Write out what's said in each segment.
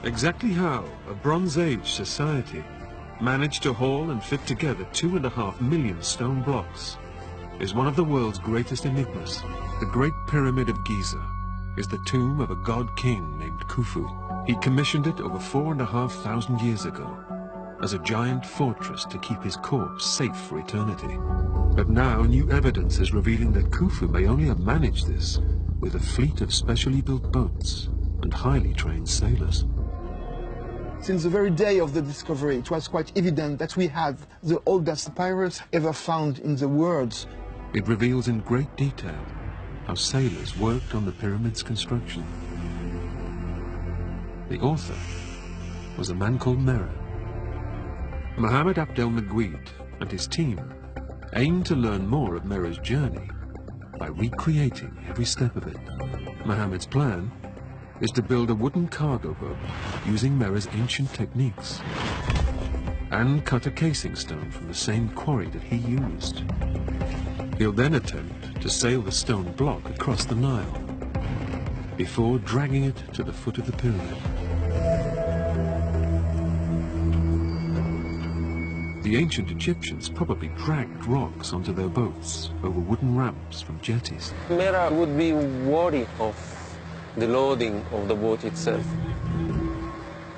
Exactly how a Bronze Age society managed to haul and fit together 2.5 million stone blocks is one of the world's greatest enigmas. The Great Pyramid of Giza is the tomb of a god-king named Khufu. He commissioned it over 4,500 years ago as a giant fortress to keep his corpse safe for eternity. But now new evidence is revealing that Khufu may only have managed this with a fleet of specially built boats and highly trained sailors. Since the very day of the discovery, it was quite evident that we had the oldest papyrus ever found in the world. It reveals in great detail how sailors worked on the pyramid's construction. The author was a man called Merah. Mohammed Abdelmaguid and his team aimed to learn more of Merah's journey by recreating every step of it. Mohammed's plan is to build a wooden cargo boat using Merah's ancient techniques and cut a casing stone from the same quarry that he used. He'll then attempt to sail the stone block across the Nile before dragging it to the foot of the pyramid. The ancient Egyptians probably dragged rocks onto their boats over wooden ramps from jetties. Merah would be worried of the loading of the boat itself.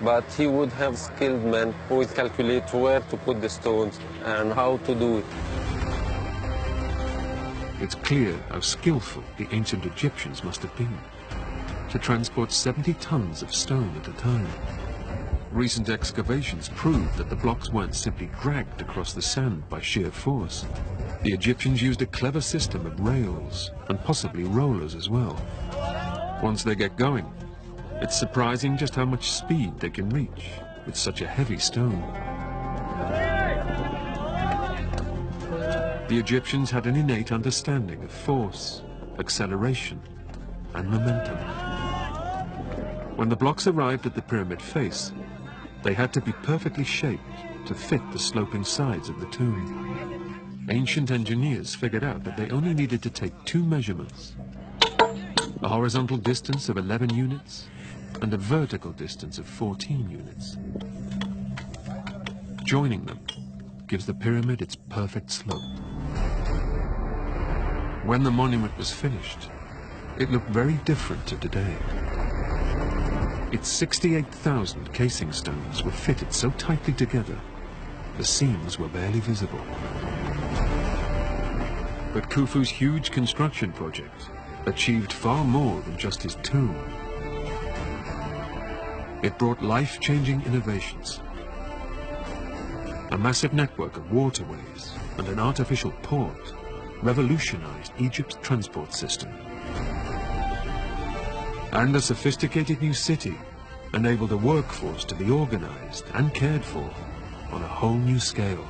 But he would have skilled men who would calculate where to put the stones and how to do it. It's clear how skillful the ancient Egyptians must have been to transport 70 tons of stone at a time. Recent excavations prove that the blocks weren't simply dragged across the sand by sheer force. The Egyptians used a clever system of rails and possibly rollers as well. Once they get going, it's surprising just how much speed they can reach with such a heavy stone. The Egyptians had an innate understanding of force, acceleration, and momentum. When the blocks arrived at the pyramid face, they had to be perfectly shaped to fit the sloping sides of the tomb. Ancient engineers figured out that they only needed to take 2 measurements: a horizontal distance of 11 units and a vertical distance of 14 units. Joining them gives the pyramid its perfect slope. When the monument was finished, it looked very different to today. Its 68,000 casing stones were fitted so tightly together, the seams were barely visible. But Khufu's huge construction project achieved far more than just his tomb. It brought life-changing innovations. A massive network of waterways and an artificial port revolutionized Egypt's transport system. And a sophisticated new city enabled a workforce to be organized and cared for on a whole new scale.